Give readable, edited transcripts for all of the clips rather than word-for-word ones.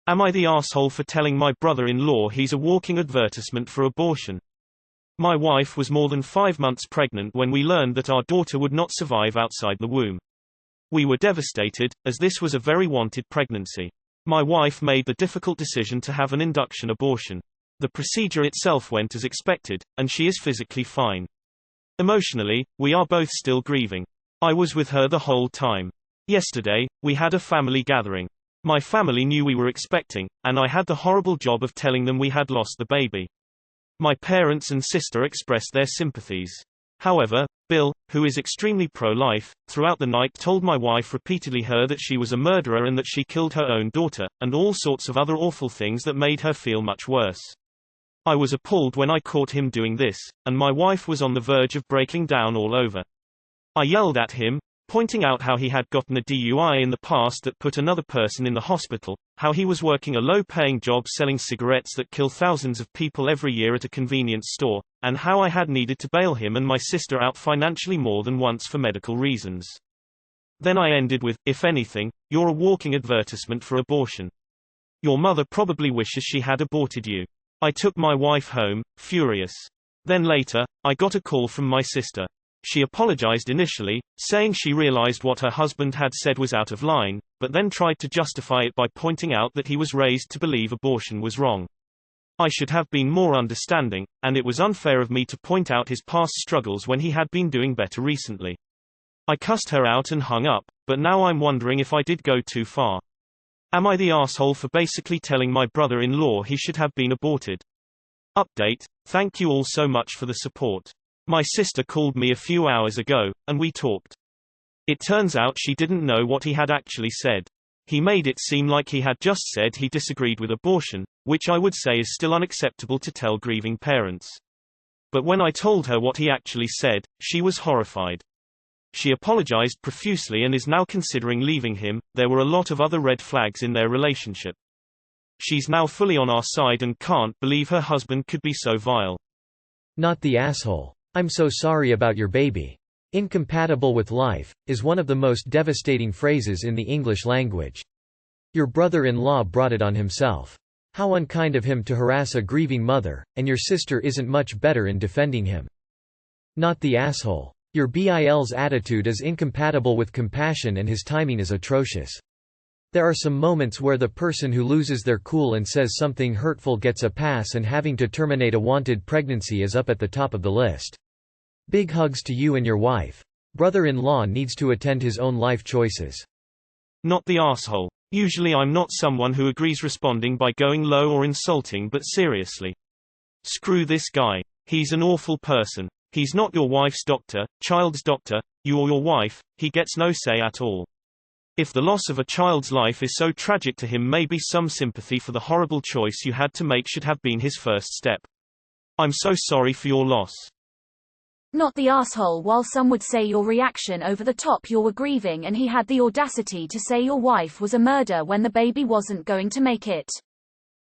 Am I the asshole for telling my brother-in-law he's a walking advertisement for abortion? My wife was more than 5 months pregnant when we learned that our daughter would not survive outside the womb. We were devastated, as this was a very wanted pregnancy. My wife made the difficult decision to have an induction abortion. The procedure itself went as expected, and she is physically fine. Emotionally, we are both still grieving. I was with her the whole time. Yesterday, we had a family gathering. My family knew we were expecting, and I had the horrible job of telling them we had lost the baby. My parents and sister expressed their sympathies. However, Bill, who is extremely pro-life, throughout the night told my wife repeatedly that she was a murderer and that she killed her own daughter, and all sorts of other awful things that made her feel much worse. I was appalled when I caught him doing this, and my wife was on the verge of breaking down all over. I yelled at him, pointing out how he had gotten a DUI in the past that put another person in the hospital, how he was working a low-paying job selling cigarettes that kill thousands of people every year at a convenience store, and how I had needed to bail him and my sister out financially more than once for medical reasons. Then I ended with, if anything, you're a walking advertisement for abortion. Your mother probably wishes she had aborted you. I took my wife home, furious. Then later, I got a call from my sister. She apologized initially, saying she realized what her husband had said was out of line, but then tried to justify it by pointing out that he was raised to believe abortion was wrong. I should have been more understanding, and it was unfair of me to point out his past struggles when he had been doing better recently. I cussed her out and hung up, but now I'm wondering if I did go too far. Am I the asshole for basically telling my brother-in-law he should have been aborted? Update: thank you all so much for the support. My sister called me a few hours ago, and we talked. It turns out she didn't know what he had actually said. He made it seem like he had just said he disagreed with abortion, which I would say is still unacceptable to tell grieving parents. But when I told her what he actually said, she was horrified. She apologized profusely and is now considering leaving him. There were a lot of other red flags in their relationship. She's now fully on our side and can't believe her husband could be so vile. Not the asshole. I'm so sorry about your baby. Incompatible with life is one of the most devastating phrases in the English language. Your brother-in-law brought it on himself. How unkind of him to harass a grieving mother, and your sister isn't much better in defending him. Not the asshole. Your BIL's attitude is incompatible with compassion and his timing is atrocious. There are some moments where the person who loses their cool and says something hurtful gets a pass, and having to terminate a wanted pregnancy is up at the top of the list. Big hugs to you and your wife. Brother-in-law needs to attend his own life choices. Not the asshole. Usually I'm not someone who agrees responding by going low or insulting, but seriously. Screw this guy. He's an awful person. He's not your wife's doctor, child's doctor, you or your wife, he gets no say at all. If the loss of a child's life is so tragic to him, maybe some sympathy for the horrible choice you had to make should have been his first step. I'm so sorry for your loss. Not the asshole. While some would say your reaction over the top, you were grieving, and he had the audacity to say your wife was a murderer when the baby wasn't going to make it.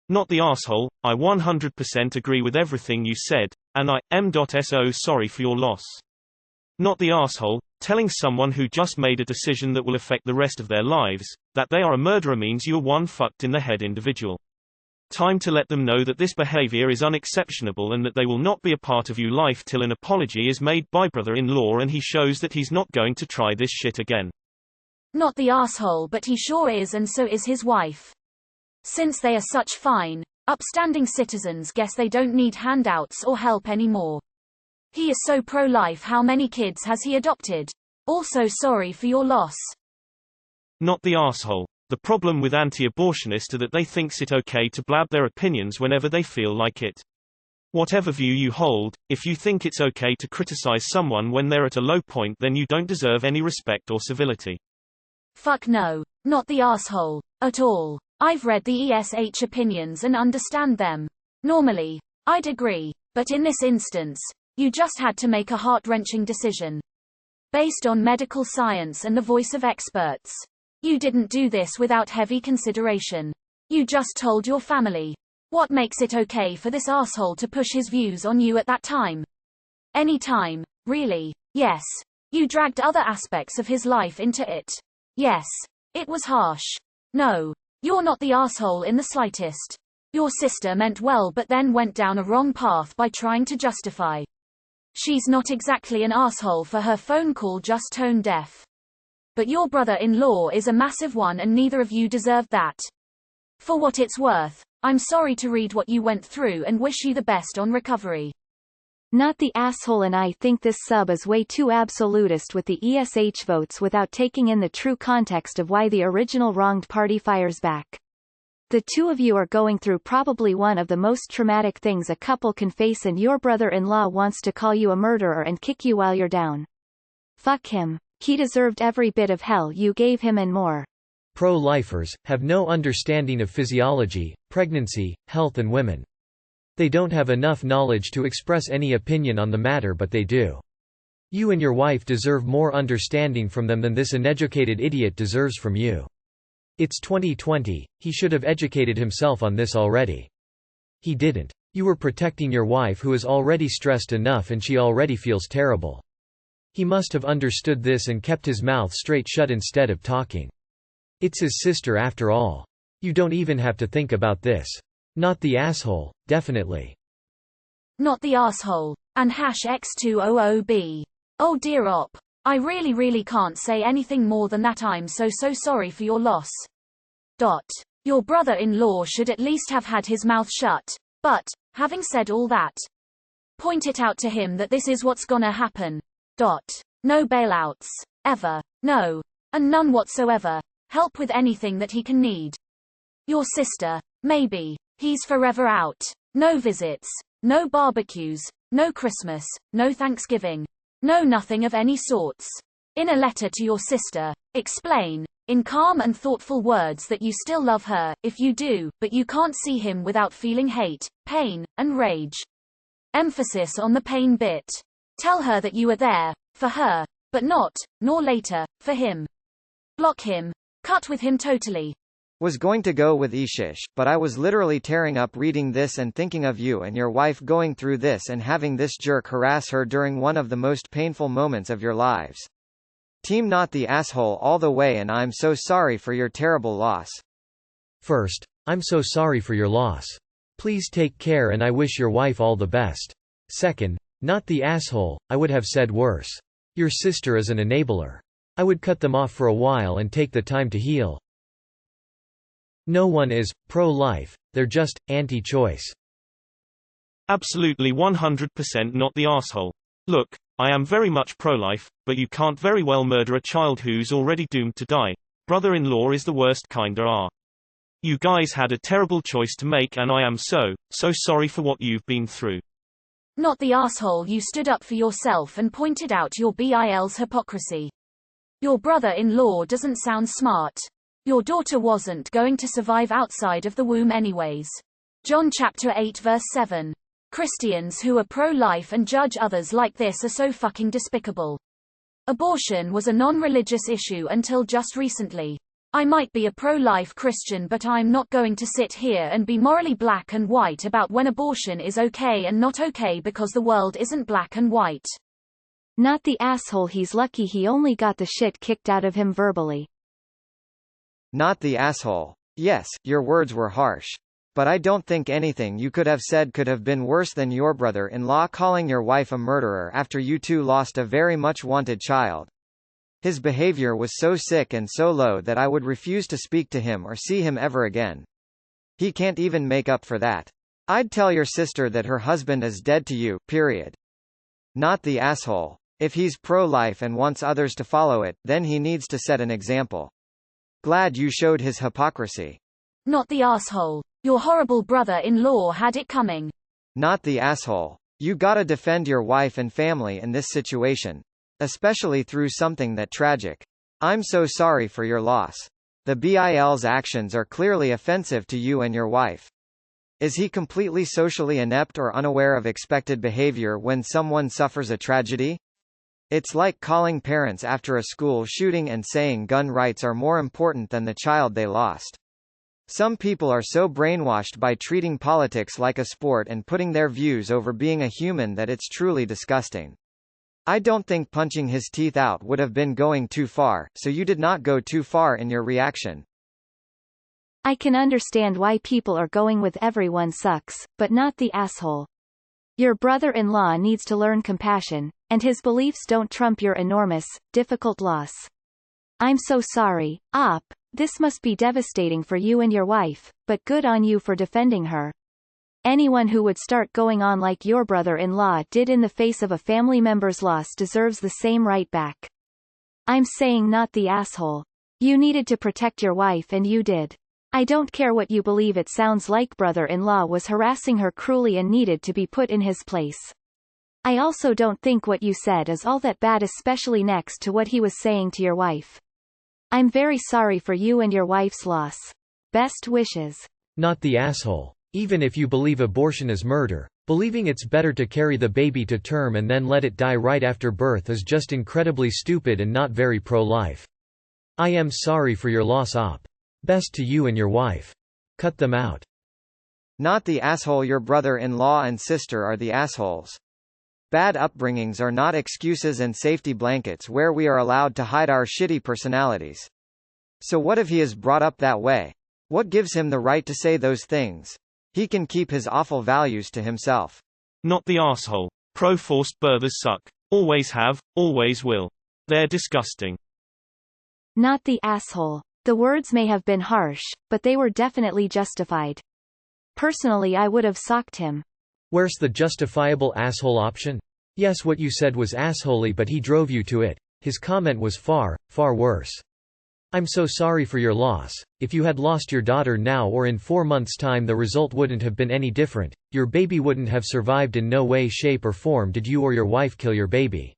Not the asshole. I 100% agree with everything you said, and I am so sorry for your loss. Not the asshole. Telling someone who just made a decision that will affect the rest of their lives that they are a murderer means you're one fucked in the head individual. Time to let them know that this behavior is unexceptionable and that they will not be a part of your life till an apology is made by brother-in-law and he shows that he's not going to try this shit again. Not the asshole, but he sure is, and so is his wife. Since they are such fine, upstanding citizens, guess they don't need handouts or help anymore. He is so pro-life. How many kids has he adopted? Also sorry for your loss. Not the asshole. The problem with anti-abortionists is that they thinks it okay to blab their opinions whenever they feel like it. Whatever view you hold, if you think it's okay to criticize someone when they're at a low point, then you don't deserve any respect or civility. Fuck no. Not the asshole. At all. I've read the ESH opinions and understand them. Normally, I'd agree, but in this instance, you just had to make a heart-wrenching decision. Based on medical science and the voice of experts. You didn't do this without heavy consideration. You just told your family. What makes it okay for this asshole to push his views on you at that time? Any time, really. Yes. You dragged other aspects of his life into it. Yes. It was harsh. No. You're not the asshole in the slightest. Your sister meant well but then went down a wrong path by trying to justify. She's not exactly an asshole for her phone call just tone deaf. But your brother-in-law is a massive one and neither of you deserve that. For what it's worth, I'm sorry to read what you went through and wish you the best on recovery. Not the asshole. And I think this sub is way too absolutist with the ESH votes without taking in the true context of why the original wronged party fires back. The two of you are going through probably one of the most traumatic things a couple can face, and your brother-in-law wants to call you a murderer and kick you while you're down. Fuck him. He deserved every bit of hell you gave him and more. Pro-lifers have no understanding of physiology, pregnancy, health and women. They don't have enough knowledge to express any opinion on the matter, but they do. You and your wife deserve more understanding from them than this uneducated idiot deserves from you. It's 2020, he should have educated himself on this already. He didn't. You were protecting your wife who is already stressed enough and she already feels terrible. He must have understood this and kept his mouth straight shut instead of talking. It's his sister after all. You don't even have to think about this. Not the asshole, definitely. Not the asshole. And #X200B. Oh dear op. I really can't say anything more than that. I'm so sorry for your loss. Your brother-in-law should at least have had his mouth shut. But, having said all that, point it out to him that this is what's gonna happen. No bailouts. Ever. No. And none whatsoever. Help with anything that he can need. Your sister. Maybe. He's forever out. No visits. No barbecues. No Christmas. No Thanksgiving. No nothing of any sorts. In a letter to your sister, explain, in calm and thoughtful words, that you still love her, if you do, but you can't see him without feeling hate, pain, and rage. Emphasis on the pain bit. Tell her that you are there, for her, but not, nor later, for him. Block him. Cut with him totally. Was going to go with Ishish, but I was literally tearing up reading this and thinking of you and your wife going through this and having this jerk harass her during one of the most painful moments of your lives. Team not the asshole all the way, and I'm so sorry for your terrible loss. First, I'm so sorry for your loss. Please take care and I wish your wife all the best. Second, not the asshole, I would have said worse. Your sister is an enabler. I would cut them off for a while and take the time to heal. No one is pro-life, they're just anti-choice. Absolutely 100% not the asshole. Look, I am very much pro-life, but you can't very well murder a child who's already doomed to die. Brother-in-law is the worst kinda are. You guys had a terrible choice to make and I am so sorry for what you've been through. Not the asshole. You stood up for yourself and pointed out your BIL's hypocrisy. Your brother-in-law doesn't sound smart. Your daughter wasn't going to survive outside of the womb anyways. John chapter 8 verse 7. Christians who are pro-life and judge others like this are so fucking despicable. Abortion was a non-religious issue until just recently. I might be a pro-life Christian, but I'm not going to sit here and be morally black and white about when abortion is okay and not okay, because the world isn't black and white. Not the asshole. He's lucky he only got the shit kicked out of him verbally. Not the asshole. Yes, your words were harsh. But I don't think anything you could have said could have been worse than your brother-in-law calling your wife a murderer after you two lost a very much wanted child. His behavior was so sick and so low that I would refuse to speak to him or see him ever again. He can't even make up for that. I'd tell your sister that her husband is dead to you, period. Not the asshole. If he's pro-life and wants others to follow it, then he needs to set an example. Glad you showed his hypocrisy. Not the asshole. Your horrible brother-in-law had it coming. Not the asshole. You gotta defend your wife and family in this situation. Especially through something that tragic. I'm so sorry for your loss. The BIL's actions are clearly offensive to you and your wife. Is he completely socially inept or unaware of expected behavior when someone suffers a tragedy? It's like calling parents after a school shooting and saying gun rights are more important than the child they lost. Some people are so brainwashed by treating politics like a sport and putting their views over being a human that it's truly disgusting. I don't think punching his teeth out would have been going too far, so you did not go too far in your reaction. I can understand why people are going with everyone sucks, but not the asshole. Your brother-in-law needs to learn compassion, and his beliefs don't trump your enormous, difficult loss. I'm so sorry, Op. This must be devastating for you and your wife, but good on you for defending her. Anyone who would start going on like your brother-in-law did in the face of a family member's loss deserves the same right back. I'm saying not the asshole. You needed to protect your wife and you did. I don't care what you believe, it sounds like brother-in-law was harassing her cruelly and needed to be put in his place. I also don't think what you said is all that bad, especially next to what he was saying to your wife. I'm very sorry for you and your wife's loss. Best wishes. Not the asshole. Even if you believe abortion is murder, believing it's better to carry the baby to term and then let it die right after birth is just incredibly stupid and not very pro-life. I am sorry for your loss, Op. Best to you and your wife. Cut them out. Not the asshole. Your brother-in-law and sister are the assholes. Bad upbringings are not excuses and safety blankets where we are allowed to hide our shitty personalities. So what if he is brought up that way? What gives him the right to say those things? He can keep his awful values to himself. Not the asshole. Pro-forced birthers suck. Always have, always will. They're disgusting. Not the asshole. The words may have been harsh, but they were definitely justified. Personally, I would have socked him. Where's the justifiable asshole option? Yes, what you said was assholey, but he drove you to it. His comment was far, far worse. I'm so sorry for your loss. If you had lost your daughter now or in 4 months' time, the result wouldn't have been any different. Your baby wouldn't have survived in no way, shape or form did you or your wife kill your baby.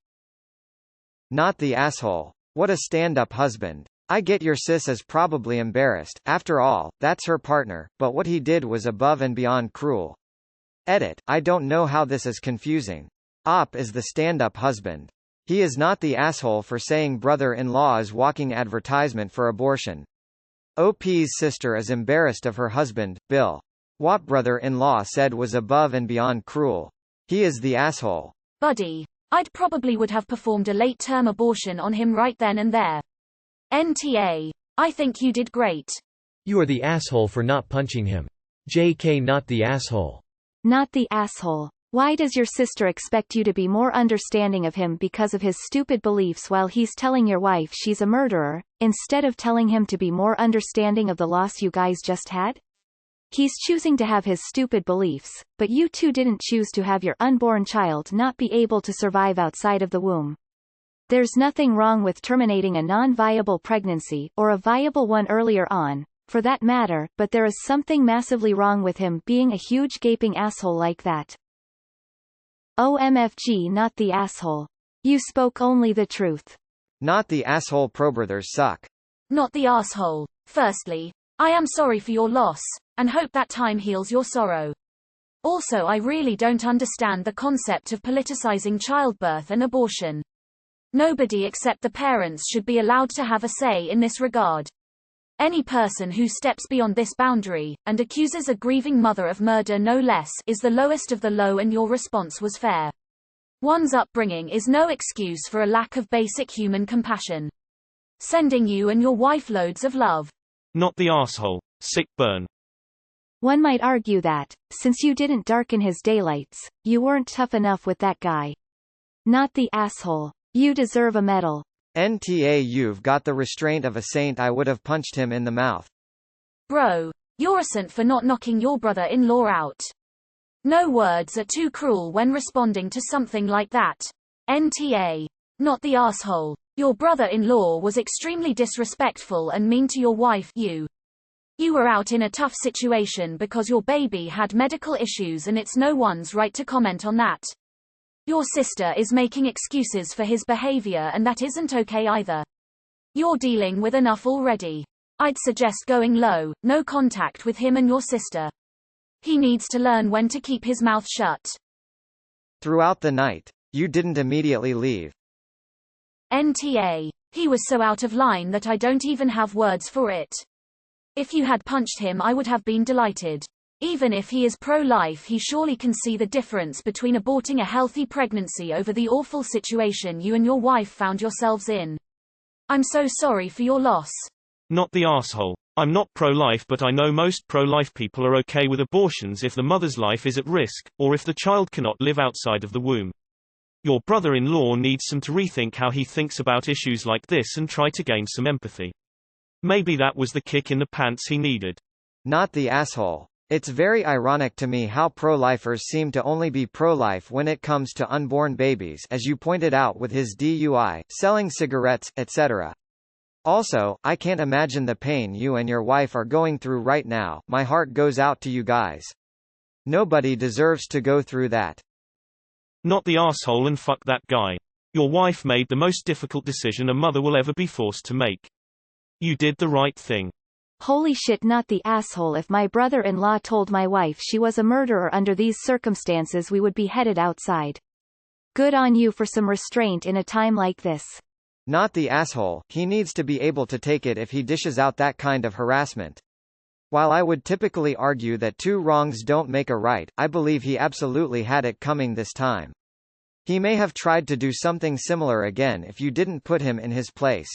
Not the asshole. What a stand-up husband. I get your sis is probably embarrassed, after all, that's her partner, but what he did was above and beyond cruel. Edit. I don't know how this is confusing. Op is the stand-up husband. He is not the asshole for saying brother-in-law is walking advertisement for abortion. OP's sister is embarrassed of her husband, Bill. What brother-in-law said was above and beyond cruel. He is the asshole. Buddy, I'd probably would have performed a late-term abortion on him right then and there. NTA. I think you did great. You are the asshole for not punching him. JK, not the asshole. Not the asshole. Why does your sister expect you to be more understanding of him because of his stupid beliefs while he's telling your wife she's a murderer, instead of telling him to be more understanding of the loss you guys just had? He's choosing to have his stupid beliefs, but you two didn't choose to have your unborn child not be able to survive outside of the womb. There's nothing wrong with terminating a non-viable pregnancy, or a viable one earlier on, for that matter, but there is something massively wrong with him being a huge gaping asshole like that. OMFG, not the asshole. You spoke only the truth. Not the asshole. Pro-brothers suck. Not the asshole. Firstly, I am sorry for your loss, and hope that time heals your sorrow. Also, I really don't understand the concept of politicizing childbirth and abortion. Nobody except the parents should be allowed to have a say in this regard. Any person who steps beyond this boundary, and accuses a grieving mother of murder no less, is the lowest of the low, and your response was fair. One's upbringing is no excuse for a lack of basic human compassion. Sending you and your wife loads of love. Not the asshole. Sick burn. One might argue that, since you didn't darken his daylights, you weren't tough enough with that guy. Not the asshole. You deserve a medal. NTA. You've got the restraint of a saint. I would have punched him in the mouth. Bro, you're a saint for not knocking your brother-in-law out. No words are too cruel when responding to something like that. NTA. Not the asshole. Your brother-in-law was extremely disrespectful and mean to your wife. You were out in a tough situation because your baby had medical issues, and it's no one's right to comment on that. Your sister is making excuses for his behavior, and that isn't okay either. You're dealing with enough already. I'd suggest going low, no contact with him and your sister. He needs to learn when to keep his mouth shut. Throughout the night, you didn't immediately leave. NTA. He was so out of line that I don't even have words for it. If you had punched him, I would have been delighted. Even if he is pro-life, he surely can see the difference between aborting a healthy pregnancy over the awful situation you and your wife found yourselves in. I'm so sorry for your loss. Not the asshole. I'm not pro-life, but I know most pro-life people are okay with abortions if the mother's life is at risk, or if the child cannot live outside of the womb. Your brother-in-law needs some to rethink how he thinks about issues like this and try to gain some empathy. Maybe that was the kick in the pants he needed. Not the asshole. It's very ironic to me how pro-lifers seem to only be pro-life when it comes to unborn babies, as you pointed out with his DUI, selling cigarettes, etc. Also, I can't imagine the pain you and your wife are going through right now. My heart goes out to you guys. Nobody deserves to go through that. Not the asshole, and fuck that guy. Your wife made the most difficult decision a mother will ever be forced to make. You did the right thing. Holy shit, not the asshole. If my brother-in-law told my wife she was a murderer under these circumstances, we would be headed outside. Good on you for some restraint in a time like this. Not the asshole. He needs to be able to take it if he dishes out that kind of harassment. While I would typically argue that two wrongs don't make a right, I believe he absolutely had it coming this time. He may have tried to do something similar again if you didn't put him in his place.